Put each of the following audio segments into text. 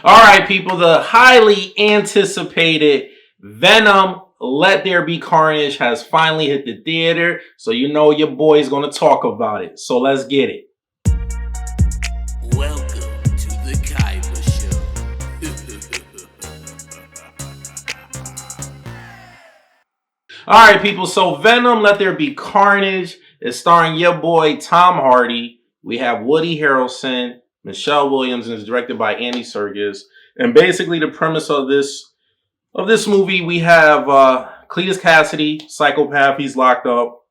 All right, people, the highly anticipated Venom Let There Be Carnage has finally hit the theater. So, you know, your boy's going to talk about it. So, let's get it. Welcome to the Kaiba All right, people. So, Venom Let There Be Carnage is starring your boy Tom Hardy. We have Woody Harrelson, Michelle Williams, and is directed by Andy Serkis. And basically, the premise of this movie, we have Cletus Cassidy, psychopath. He's locked up.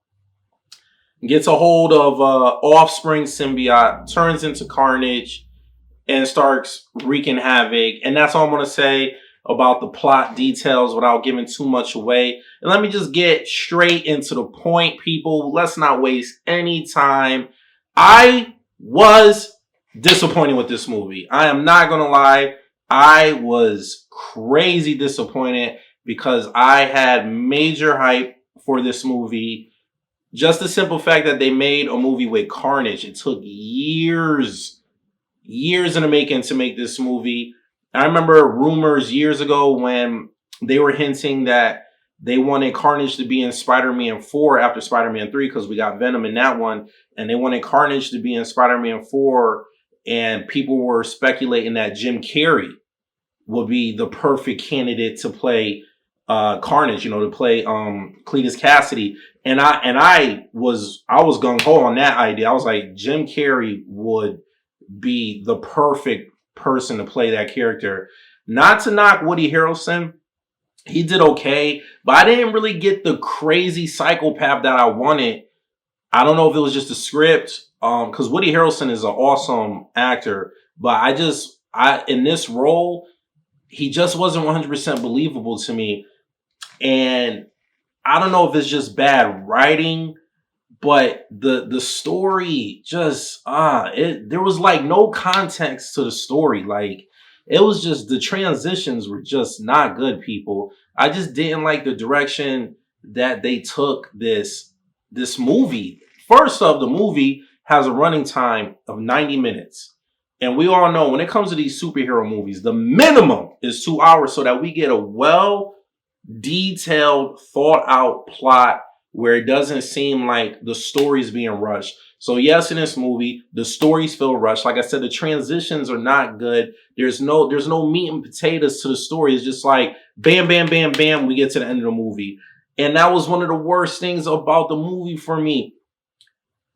Gets a hold of Offspring symbiote, turns into Carnage, and starts wreaking havoc. And that's all I'm going to say about the plot details without giving too much away. And let me just get straight into the point, people. Let's not waste any time. I was disappointed with this movie. I am not going to lie. I was crazy disappointed because I had major hype for this movie. Just the simple fact that they made a movie with Carnage. It took years in the making to make this movie. I remember rumors years ago when they were hinting that they wanted Carnage to be in Spider-Man 4 after Spider-Man 3 because we got Venom in that one. And they wanted Carnage to be in Spider-Man 4. And people were speculating that Jim Carrey would be the perfect candidate to play Carnage, to play Cletus Cassidy. And I was gung ho on that idea. I was like, Jim Carrey would be the perfect person to play that character. Not to knock Woody Harrelson, he did okay, but I didn't really get the crazy psychopath that I wanted. I don't know if it was just the script, because Woody Harrelson is an awesome actor, but I in this role, he just wasn't 100% believable to me. And I don't know if it's just bad writing, but the story just there was like no context to the story. Like it was just the transitions were just not good, people. I just didn't like the direction that they took this movie. First off, the movie has a running time of 90 minutes. And we all know when it comes to these superhero movies, the minimum is 2 hours so that we get a detailed, thought out plot where it doesn't seem like the story's being rushed. So yes, in this movie, the stories feel rushed. Like I said, the transitions are not good. There's no meat and potatoes to the story. It's just like bam, bam, bam, bam, we get to the end of the movie. And that was one of the worst things about the movie for me.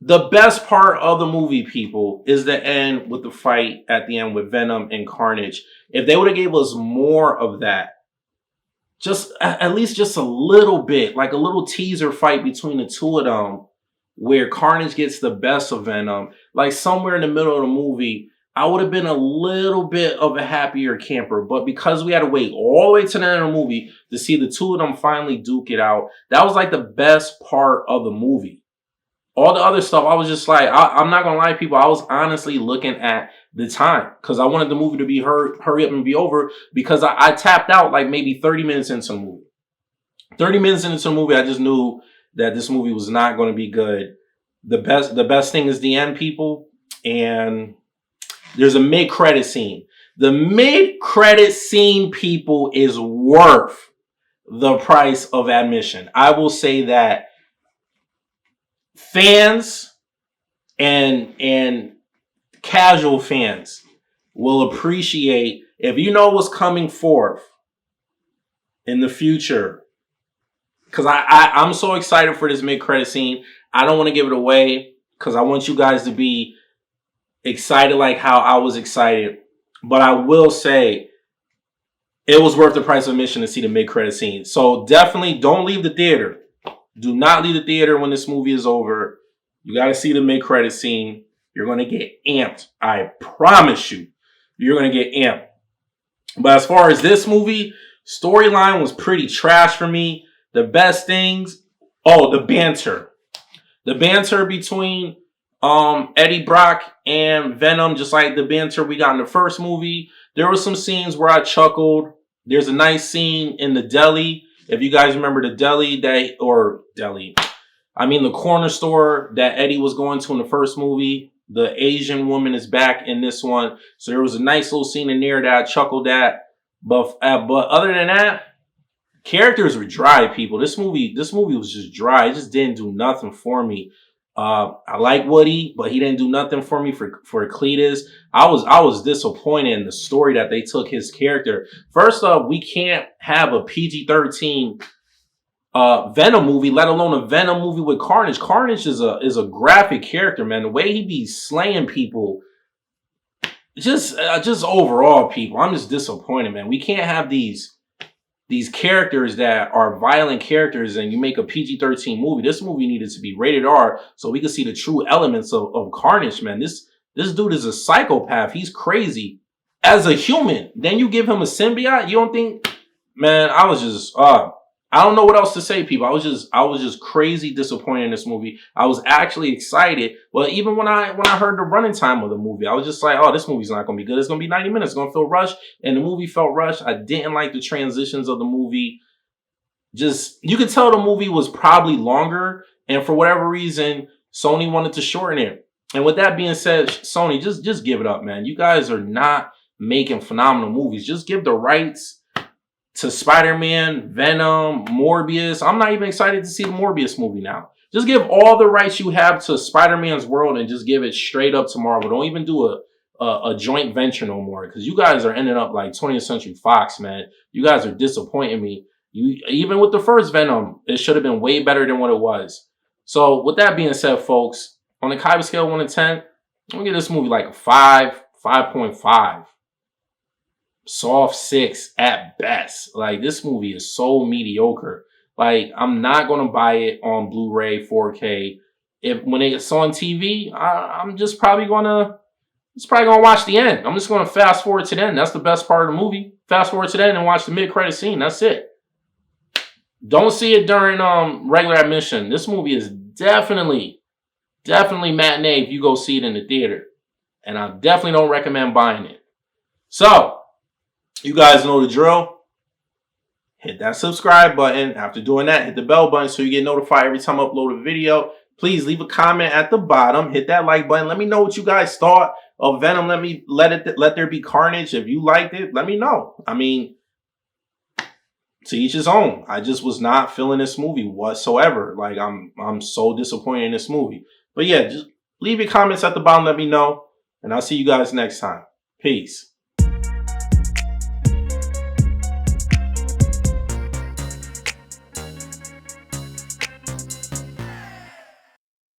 The best part of the movie, people, is the end with the fight at the end with Venom and Carnage. If they would have gave us more of that, just at least just a little bit, like a little teaser fight between the two of them, where Carnage gets the best of Venom, like somewhere in the middle of the movie, I would have been a little bit of a happier camper. But because we had to wait all the way to the end of the movie to see the two of them finally duke it out, that was like the best part of the movie. All the other stuff, I was just like, I'm not gonna lie, people. I was honestly looking at the time because I wanted the movie to be hurry up and be over because I tapped out like maybe 30 minutes into the movie. 30 minutes into the movie, I just knew that this movie was not going to be good. The best thing is the end, people, and there's a mid-credit scene. The mid-credit scene, people, is worth the price of admission. I will say that fans and casual fans will appreciate if you know what's coming forth in the future. Because I'm so excited for this mid-credit scene. I don't want to give it away because I want you guys to be excited like how I was excited. But I will say it was worth the price of admission to see the mid-credit scene. So definitely don't leave the theater. Do not leave the theater when this movie is over. You got to see the mid-credit scene. You're going to get amped. I promise you, you're going to get amped. But as far as this movie, storyline was pretty trash for me. The best things, the banter. The banter between Eddie Brock and Venom, just like the banter we got in the first movie. There were some scenes where I chuckled. There's a nice scene in the deli. If you guys remember the the corner store that Eddie was going to in the first movie. The Asian woman is back in this one. So there was a nice little scene in there that I chuckled at. But other than that, characters were dry, people. This movie was just dry. It just didn't do nothing for me. I like Woody, but he didn't do nothing for me for Cletus. I was disappointed in the story that they took his character. First off, we can't have a PG-13 Venom movie, let alone a Venom movie with Carnage. Carnage is a graphic character, man. The way he be slaying people, just overall, people. I'm just disappointed, man. We can't have these characters that are violent characters and you make a PG-13 movie. This movie needed to be rated R so we could see the true elements of Carnage, man. This dude is a psychopath. He's crazy as a human. Then you give him a symbiote. You don't think, man? I was just I don't know what else to say, people. I was just crazy disappointed in this movie. I was actually excited. Well, even when I heard the running time of the movie, I was just like, oh, this movie's not going to be good. It's going to be 90 minutes. It's going to feel rushed. And the movie felt rushed. I didn't like the transitions of the movie. Just, you could tell the movie was probably longer. And for whatever reason, Sony wanted to shorten it. And with that being said, Sony, just give it up, man. You guys are not making phenomenal movies. Just give the rights to Spider-Man, Venom, Morbius. I'm not even excited to see the Morbius movie now. Just give all the rights you have to Spider-Man's world and just give it straight up to Marvel. Don't even do a joint venture no more, because you guys are ending up like 20th Century Fox, man. You guys are disappointing me. Even with the first Venom, it should have been way better than what it was. So with that being said, folks, on the Kaiba scale 1 to 10, I'm going to give this movie like a 5, 5.5. Soft 6 at best. Like, this movie is so mediocre. Like, I'm not gonna buy it on Blu-ray 4K. When it's on TV, I'm just probably gonna watch the end. I'm just gonna fast forward to the end. That's the best part of the movie. Fast forward to the end and watch the mid-credit scene. That's it. Don't see it during regular admission. This movie is definitely matinee if you go see it in the theater. And I definitely don't recommend buying it. So, you guys know the drill. Hit that subscribe button. After doing that, hit the bell button so you get notified every time I upload a video. Please leave a comment at the bottom. Hit that like button. Let me know what you guys thought of Venom. Let there be carnage. If you liked it, let me know. I mean, to each his own. I just was not feeling this movie whatsoever. Like, I'm so disappointed in this movie. But yeah, just leave your comments at the bottom. Let me know. And I'll see you guys next time. Peace.